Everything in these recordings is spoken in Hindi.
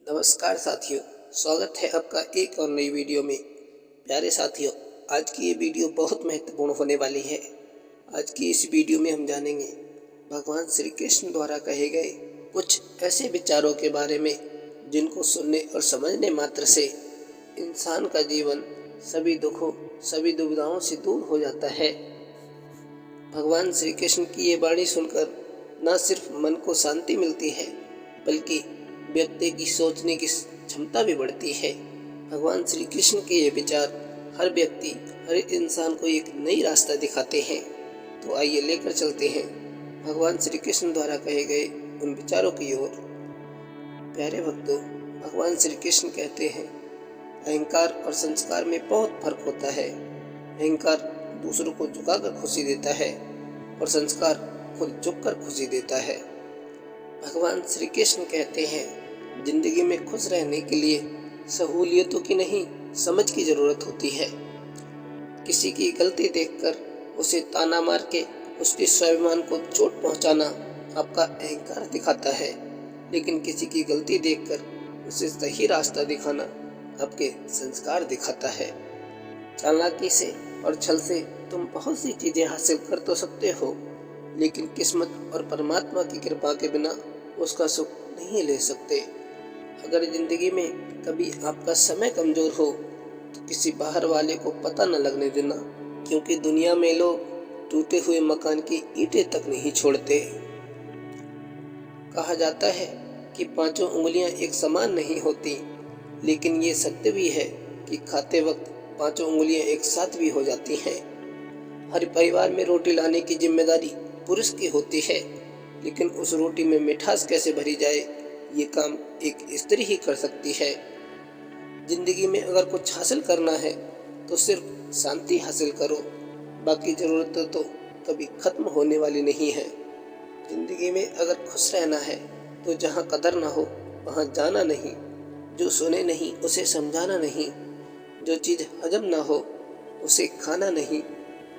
नमस्कार साथियों, स्वागत है आपका एक और नई वीडियो में। प्यारे साथियों, आज की ये वीडियो बहुत महत्वपूर्ण होने वाली है। आज की इस वीडियो में हम जानेंगे भगवान श्री कृष्ण द्वारा कहे गए कुछ ऐसे विचारों के बारे में जिनको सुनने और समझने मात्र से इंसान का जीवन सभी दुखों, सभी दुविधाओं से दूर हो जाता है। भगवान श्री कृष्ण की ये वाणी सुनकर न सिर्फ मन को शांति मिलती है, बल्कि व्यक्ति की सोचने की क्षमता भी बढ़ती है। भगवान श्री कृष्ण के ये विचार हर व्यक्ति, हर इंसान को एक नई रास्ता दिखाते हैं। तो आइए लेकर चलते हैं भगवान श्री कृष्ण द्वारा कहे गए उन विचारों की ओर। प्यारे भक्तों, भगवान श्री कृष्ण कहते हैं, अहंकार और संस्कार में बहुत फर्क होता है। अहंकार दूसरों को झुकाकर खुशी देता है और संस्कार खुद झुककर खुशी देता है। भगवान श्री कृष्ण कहते हैं, जिंदगी में खुश रहने के लिए सहूलियतों की नहीं, समझ की जरूरत होती है। किसी की गलती देखकर उसे ताना मार के उसके स्वाभिमान को चोट पहुंचाना आपका अहंकार दिखाता है, लेकिन किसी की गलती देखकर उसे सही रास्ता दिखाना आपके संस्कार दिखाता है। चालाकी से और छल से तुम बहुत सी चीजें हासिल कर तो सकते हो, लेकिन किस्मत और परमात्मा की कृपा के बिना उसका सुख नहीं ले सकते। अगर जिंदगी में कभी आपका समय कमजोर हो तो किसी बाहर वाले को पता न लगने देना, क्योंकि दुनिया में लोग टूटे हुए मकान की ईंटें तक नहीं छोड़ते। कहा जाता है कि पांचों उंगलियां एक समान नहीं होती, लेकिन ये सत्य भी है कि खाते वक्त पांचों उंगलियां एक साथ भी हो जाती हैं। हर परिवार में रोटी लाने की जिम्मेदारी पुरुष की होती है, लेकिन उस रोटी में मिठास कैसे भरी जाए, ये काम एक स्त्री ही कर सकती है। जिंदगी में अगर कुछ हासिल करना है तो सिर्फ शांति हासिल करो, बाकी जरूरतें तो कभी खत्म होने वाली नहीं है। जिंदगी में अगर खुश रहना है तो जहाँ कदर ना हो वहाँ जाना नहीं, जो सुने नहीं उसे समझाना नहीं, जो चीज़ हजम ना हो उसे खाना नहीं,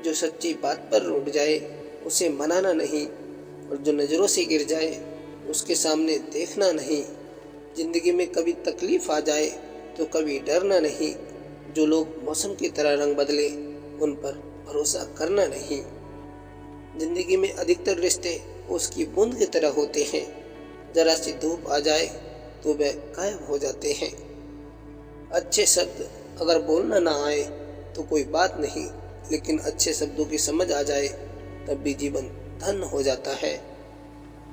जो सच्ची बात पर रूठ जाए उसे मनाना नहीं, और जो नज़रों से गिर जाए उसके सामने देखना नहीं। जिंदगी में कभी तकलीफ आ जाए तो कभी डरना नहीं, जो लोग मौसम की तरह रंग बदले उन पर भरोसा करना नहीं। जिंदगी में अधिकतर रिश्ते उसकी बूंद की तरह होते हैं, जरा सी धूप आ जाए तो वे गायब हो जाते हैं। अच्छे शब्द अगर बोलना ना आए तो कोई बात नहीं, लेकिन अच्छे शब्दों की समझ आ जाए तब भी जीवन धन्य हो जाता है।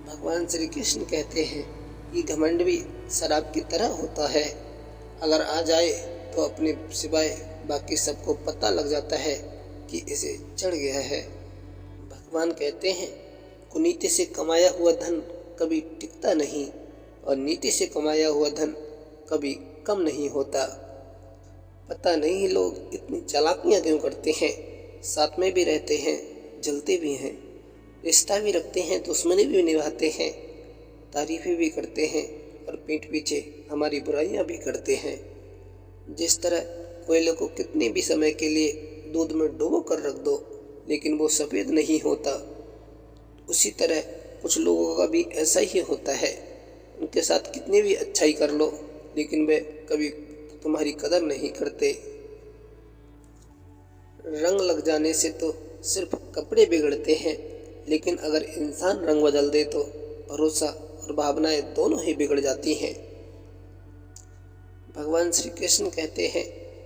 भगवान श्री कृष्ण कहते हैं कि घमंड भी शराब की तरह होता है, अगर आ जाए तो अपने सिवाय बाकी सबको पता लग जाता है कि इसे चढ़ गया है। भगवान कहते हैं, कुनीति से कमाया हुआ धन कभी टिकता नहीं और नीति से कमाया हुआ धन कभी कम नहीं होता। पता नहीं लोग इतनी चालाकियां क्यों करते हैं, साथ में भी रहते हैं, जलते भी हैं, रिश्ता भी रखते हैं, दुश्मनी भी निभाते हैं, तारीफें भी करते हैं और पीठ पीछे हमारी बुराइयां भी करते हैं। जिस तरह कोयले को कितने भी समय के लिए दूध में डुबो कर रख दो लेकिन वो सफ़ेद नहीं होता, उसी तरह कुछ लोगों का भी ऐसा ही होता है। उनके साथ कितनी भी अच्छाई कर लो लेकिन वे कभी तुम्हारी कदर नहीं करते। रंग लग जाने से तो सिर्फ कपड़े बिगड़ते हैं, लेकिन अगर इंसान रंग बदल दे तो भरोसा और भावनाएं दोनों ही बिगड़ जाती हैं। भगवान श्री कृष्ण कहते हैं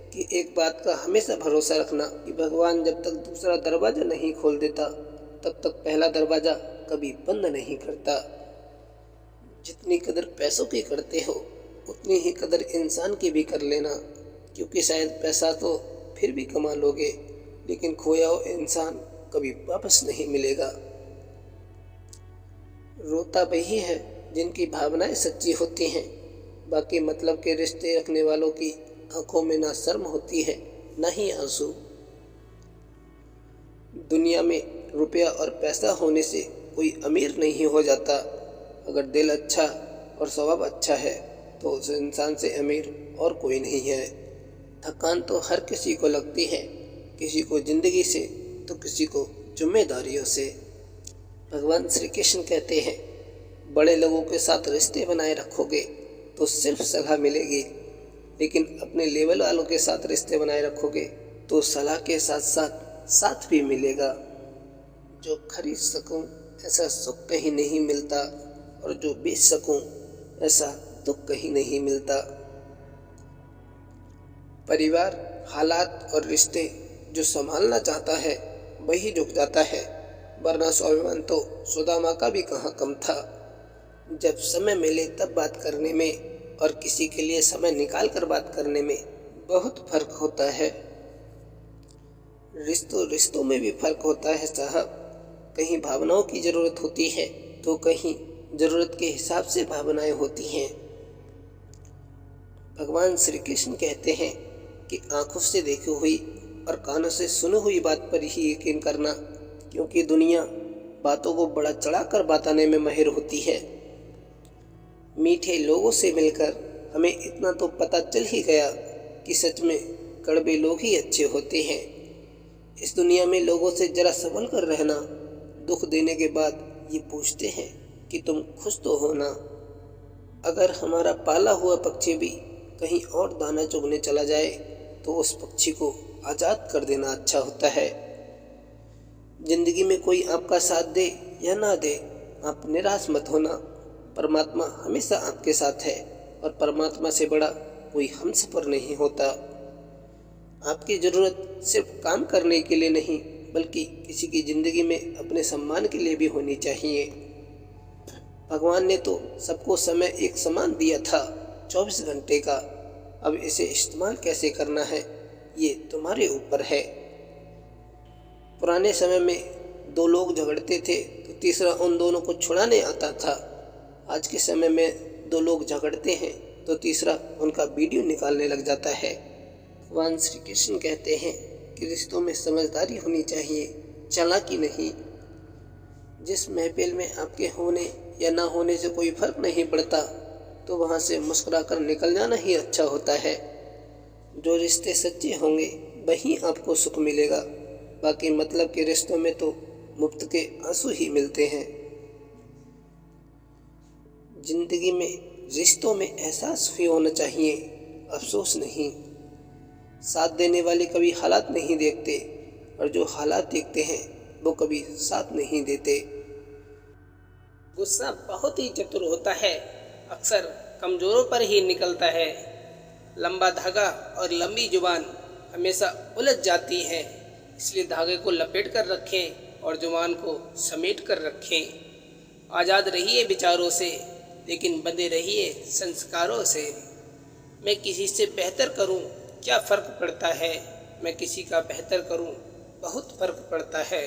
कि एक बात का हमेशा भरोसा रखना कि भगवान जब तक दूसरा दरवाजा नहीं खोल देता तब तक पहला दरवाजा कभी बंद नहीं करता। जितनी कदर पैसों की करते हो उतनी ही कदर इंसान की भी कर लेना, क्योंकि शायद पैसा तो फिर भी कमा लोगे, लेकिन खोया हुआ इंसान कभी वापस नहीं मिलेगा। रोता वही है जिनकी भावनाएं सच्ची होती हैं, बाकी मतलब के रिश्ते रखने वालों की आंखों में ना शर्म होती है ना ही आंसू। दुनिया में रुपया और पैसा होने से कोई अमीर नहीं हो जाता। अगर दिल अच्छा और स्वभाव अच्छा है तो उस इंसान से अमीर और कोई नहीं है। थकान तो हर किसी को लगती है, किसी को जिंदगी से तो किसी को जिम्मेदारियों से। भगवान श्री कृष्ण कहते हैं, बड़े लोगों के साथ रिश्ते बनाए रखोगे तो सिर्फ सलाह मिलेगी, लेकिन अपने लेवल वालों के साथ रिश्ते बनाए रखोगे तो सलाह के साथ साथ साथ भी मिलेगा। जो खरीद सकूं ऐसा सुख कहीं नहीं मिलता, और जो बेच सकूं ऐसा दुख कहीं नहीं मिलता। परिवार, हालात और रिश्ते जो संभालना चाहता है वही झुक जाता है, वरना स्वाभिमान तो सुदामा का भी कहाँ कम था। जब समय मिले तब बात करने में और किसी के लिए समय निकाल कर बात करने में बहुत फर्क होता है। रिश्तों में भी फर्क होता है साहब। कहीं भावनाओं की जरूरत होती है तो कहीं जरूरत के हिसाब से भावनाएं होती हैं। भगवान श्री कृष्ण कहते हैं कि आंखों से देखी हुई और कानों से सुनी हुई बात पर ही यकीन करना, क्योंकि दुनिया बातों को बड़ा चढ़ाकर बताने में माहिर होती है। मीठे लोगों से मिलकर हमें इतना तो पता चल ही गया कि सच में कड़वे लोग ही अच्छे होते हैं। इस दुनिया में लोगों से जरा संभल कर रहना। दुख देने के बाद ये पूछते हैं कि तुम खुश तो हो ना। अगर हमारा पाला हुआ पक्षी भी कहीं और दाना चुगने चला जाए तो उस पक्षी को आज़ाद कर देना अच्छा होता है। जिंदगी में कोई आपका साथ दे या ना दे, आप निराश मत होना। परमात्मा हमेशा आपके साथ है, और परमात्मा से बड़ा कोई हमसफर नहीं होता। आपकी ज़रूरत सिर्फ काम करने के लिए नहीं, बल्कि किसी की ज़िंदगी में अपने सम्मान के लिए भी होनी चाहिए। भगवान ने तो सबको समय एक समान दिया था, 24 घंटे का। अब इसे इस्तेमाल कैसे करना है ये तुम्हारे ऊपर है। पुराने समय में दो लोग झगड़ते थे तो तीसरा उन दोनों को छुड़ाने आता था। आज के समय में दो लोग झगड़ते हैं तो तीसरा उनका वीडियो निकालने लग जाता है। भगवान श्री कृष्ण कहते हैं कि रिश्तों में समझदारी होनी चाहिए, चालाकी नहीं। जिस महफिल में आपके होने या ना होने से कोई फर्क नहीं पड़ता, तो वहाँ से मुस्कुरा कर निकल जाना ही अच्छा होता है। जो रिश्ते सच्चे होंगे वहीं आपको सुख मिलेगा, बाकी मतलब के रिश्तों में तो मुफ्त के आंसू ही मिलते हैं। जिंदगी में रिश्तों में एहसास भी होना चाहिए, अफसोस नहीं। साथ देने वाले कभी हालात नहीं देखते, और जो हालात देखते हैं वो कभी साथ नहीं देते। गुस्सा बहुत ही चतुर होता है, अक्सर कमजोरों पर ही निकलता है। लंबा धागा और लंबी जुबान हमेशा उलझ जाती है, इसलिए धागे को लपेट कर रखें और जुबान को समेट कर रखें। आज़ाद रहिए विचारों से, लेकिन बंधे रहिए संस्कारों से। मैं किसी से बेहतर करूं, क्या फ़र्क पड़ता है। मैं किसी का बेहतर करूं, बहुत फ़र्क पड़ता है।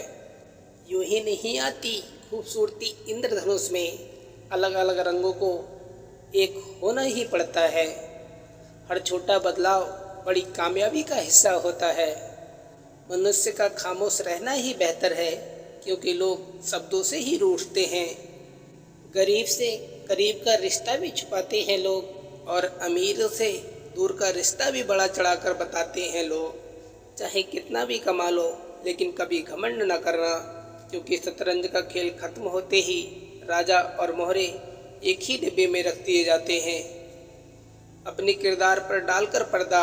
यूं ही नहीं आती खूबसूरती इंद्रधनुष में, अलग अलग रंगों को एक होना ही पड़ता है। हर छोटा बदलाव बड़ी कामयाबी का हिस्सा होता है। मनुष्य का खामोश रहना ही बेहतर है, क्योंकि लोग शब्दों से ही रूठते हैं। गरीब से करीब का रिश्ता भी छुपाते हैं लोग, और अमीर से दूर का रिश्ता भी बड़ा चढ़ाकर बताते हैं लोग। चाहे कितना भी कमा लो, लेकिन कभी घमंड न करना, क्योंकि शतरंज का खेल खत्म होते ही राजा और मोहरे एक ही डिब्बे में रख दिए जाते हैं। अपने किरदार पर डालकर पर्दा,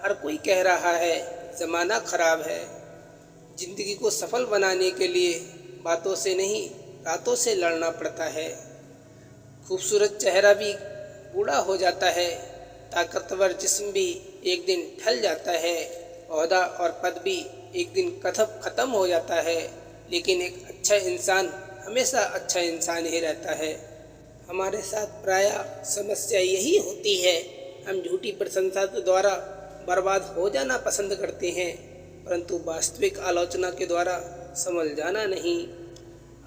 हर कोई कह रहा है ज़माना ख़राब है। जिंदगी को सफल बनाने के लिए बातों से नहीं, रातों से लड़ना पड़ता है। खूबसूरत चेहरा भी बूढ़ा हो जाता है, ताकतवर जिस्म भी एक दिन ढल जाता है, ओहदा और पद भी एक दिन ख़त्म हो जाता है, लेकिन एक अच्छा इंसान हमेशा अच्छा इंसान ही रहता है। हमारे साथ प्रायः समस्या यही होती है, हम झूठी प्रशंसा द्वारा बर्बाद हो जाना पसंद करते हैं, परंतु वास्तविक आलोचना के द्वारा संभल जाना नहीं।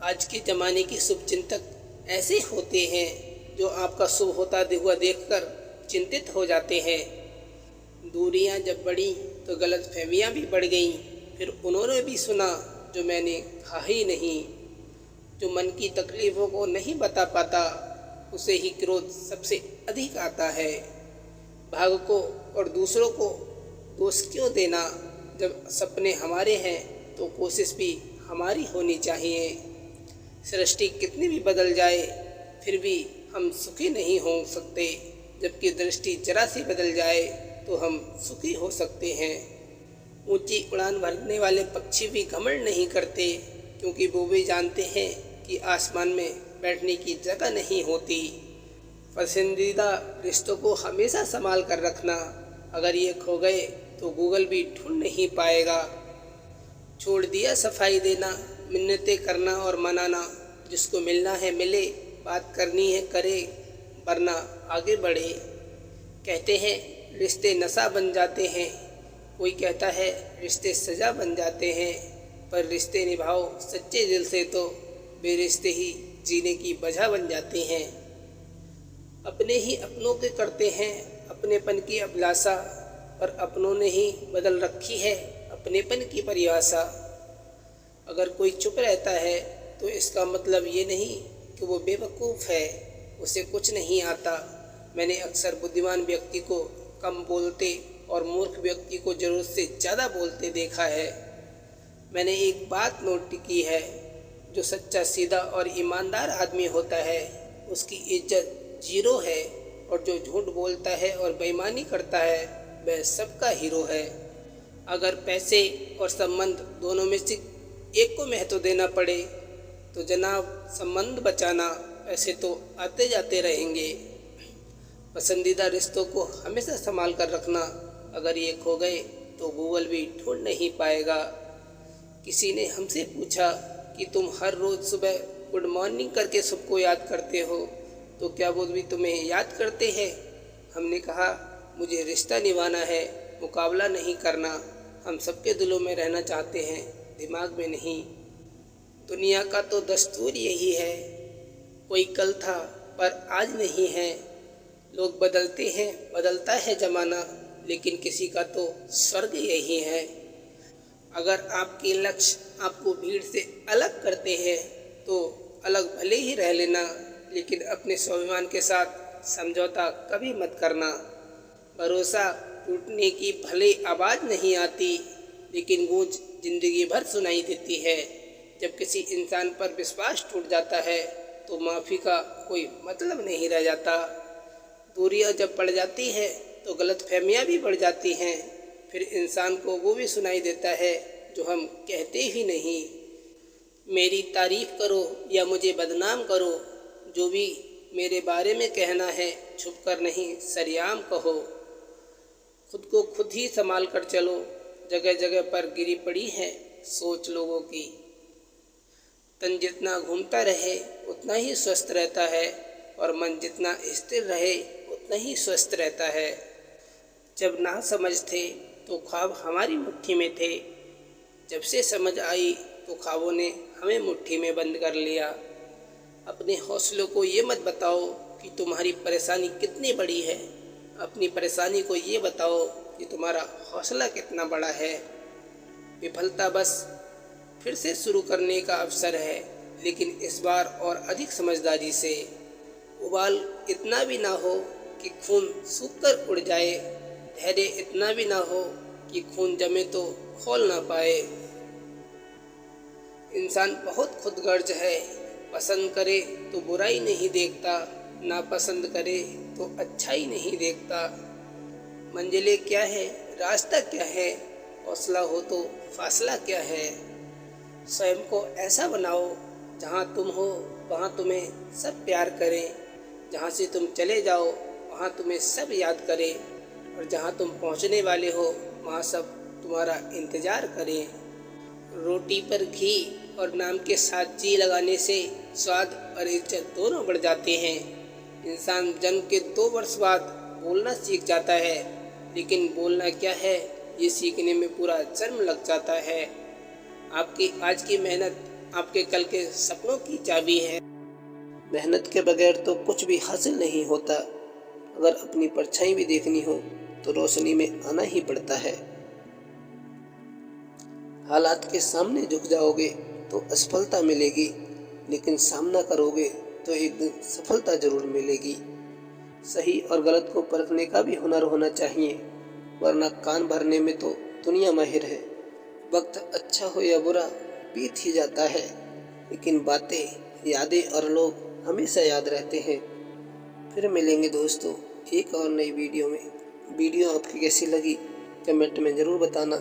आज के ज़माने के शुभचिंतक ऐसे होते हैं जो आपका शुभ होता हुआ देखकर चिंतित हो जाते हैं। दूरियां जब बढ़ी तो गलतफहमियां भी बढ़ गईं, फिर उन्होंने भी सुना जो मैंने कहा ही नहीं। जो मन की तकलीफ़ों को नहीं बता पाता, उसे ही क्रोध सबसे अधिक आता है। भाग को और दूसरों को दोष क्यों देना, जब सपने हमारे हैं तो कोशिश भी हमारी होनी चाहिए। सृष्टि कितनी भी बदल जाए, फिर भी हम सुखी नहीं हो सकते। जबकि दृष्टि जरा सी बदल जाए तो हम सुखी हो सकते हैं। ऊंची उड़ान भरने वाले पक्षी भी घमंड नहीं करते, क्योंकि वो भी जानते हैं कि आसमान में बैठने की जगह नहीं होती। पसंदीदा रिश्तों को हमेशा संभाल कर रखना, अगर ये खो गए तो गूगल भी ढूंढ नहीं पाएगा। छोड़ दिया सफाई देना, मिन्नतें करना और मनाना, जिसको मिलना है मिले, बात करनी है करे, वरना आगे बढ़े। कहते हैं रिश्ते नशा बन जाते हैं, कोई कहता है रिश्ते सजा बन जाते हैं, पर रिश्ते निभाओ सच्चे दिल से तो बेरिश्ते ही जीने की वजह बन जाते हैं। अपने ही अपनों के करते हैं अपनेपन की अभिलाषा, पर अपनों ने ही बदल रखी है अपनेपन की परिभाषा। अगर कोई चुप रहता है तो इसका मतलब ये नहीं कि वो बेवकूफ़ है, उसे कुछ नहीं आता। मैंने अक्सर बुद्धिमान व्यक्ति को कम बोलते और मूर्ख व्यक्ति को ज़रूरत से ज़्यादा बोलते देखा है। मैंने एक बात नोट की है, जो सच्चा सीधा और ईमानदार आदमी होता है उसकी इज्जत जीरो है, और जो झूठ बोलता है और बेईमानी करता है वह सबका हीरो है। अगर पैसे और संबंध दोनों में से एक को महत्व देना पड़े तो जनाब संबंध बचाना, ऐसे तो आते जाते रहेंगे। पसंदीदा रिश्तों को हमेशा संभाल कर रखना, अगर ये खो गए तो गूगल भी ढूंढ नहीं पाएगा। किसी ने हमसे पूछा कि तुम हर रोज़ सुबह गुड मॉर्निंग करके सबको याद करते हो, तो क्या वो भी तुम्हें याद करते हैं? हमने कहा मुझे रिश्ता निभाना है, मुकाबला नहीं करना। हम सबके दिलों में रहना चाहते हैं, दिमाग में नहीं। दुनिया का तो दस्तूर यही है, कोई कल था पर आज नहीं है। लोग बदलते हैं, बदलता है ज़माना, लेकिन किसी का तो स्वर्ग यही है। अगर आपके लक्ष्य आपको भीड़ से अलग करते हैं तो अलग भले ही रह लेना, लेकिन अपने स्वाभिमान के साथ समझौता कभी मत करना। भरोसा टूटने की भले आवाज़ नहीं आती, लेकिन गूंज जिंदगी भर सुनाई देती है। जब किसी इंसान पर विश्वास टूट जाता है तो माफ़ी का कोई मतलब नहीं रह जाता। दूरियां जब बढ़ जाती है तो गलतफहमियां भी बढ़ जाती हैं। फिर इंसान को वो भी सुनाई देता है जो हम कहते ही नहीं। मेरी तारीफ़ करो या मुझे बदनाम करो, जो भी मेरे बारे में कहना है छुप कर नहीं सरेआम कहो। खुद को खुद ही संभाल कर चलो, जगह जगह पर गिरी पड़ी है सोच लोगों की। तन जितना घूमता रहे उतना ही स्वस्थ रहता है, और मन जितना स्थिर रहे उतना ही स्वस्थ रहता है। जब ना समझ थे तो ख्वाब हमारी मुट्ठी में थे, जब से समझ आई तो ख्वाबों ने हमें मुट्ठी में बंद कर लिया। अपने हौसलों को ये मत बताओ कि तुम्हारी परेशानी कितनी बड़ी है, अपनी परेशानी को ये बताओ कि तुम्हारा हौसला कितना बड़ा है। विफलता बस फिर से शुरू करने का अवसर है, लेकिन इस बार और अधिक समझदारी से। उबाल इतना भी ना हो कि खून सूख कर उड़ जाए, धैर्य इतना भी ना हो कि खून जमे तो खोल ना पाए। इंसान बहुत खुदगर्ज है, पसंद करे तो बुराई नहीं देखता, नापसंद करे तो अच्छाई नहीं देखता। मंजिलें क्या है, रास्ता क्या है, हौसला हो तो फासला क्या है। स्वयं को ऐसा बनाओ जहाँ तुम हो वहाँ तुम्हें सब प्यार करें, जहाँ से तुम चले जाओ वहाँ तुम्हें सब याद करें, और जहाँ तुम पहुँचने वाले हो वहाँ सब तुम्हारा इंतज़ार करें। रोटी पर घी और नाम के साथ जी लगाने से स्वाद और इज्जत दोनों बढ़ जाते हैं। इंसान जन्म के 2 वर्ष बाद बोलना सीख जाता है, लेकिन बोलना क्या है ये सीखने में पूरा जन्म लग जाता है। आपकी आज की मेहनत आपके कल के सपनों की चाबी है। मेहनत के बगैर तो कुछ भी हासिल नहीं होता। अगर अपनी परछाई भी देखनी हो तो रोशनी में आना ही पड़ता है। हालात के सामने झुक जाओगे तो असफलता मिलेगी, लेकिन सामना करोगे तो एक दिन सफलता जरूर मिलेगी। सही और गलत को परखने का भी हुनर होना चाहिए, वरना कान भरने में तो दुनिया माहिर है। वक्त अच्छा हो या बुरा बीत ही जाता है, लेकिन बातें, यादें और लोग हमेशा याद रहते हैं। फिर मिलेंगे दोस्तों एक और नई वीडियो में। वीडियो आपकी कैसी लगी कमेंट में ज़रूर बताना।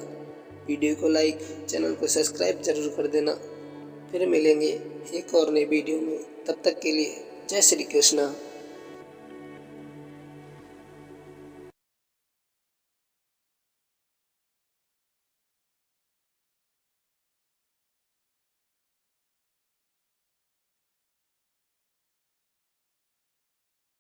वीडियो को लाइक, चैनल को सब्सक्राइब जरूर कर देना। फिर मिलेंगे एक और नई वीडियो में, तब तक के लिए जय श्री कृष्णा।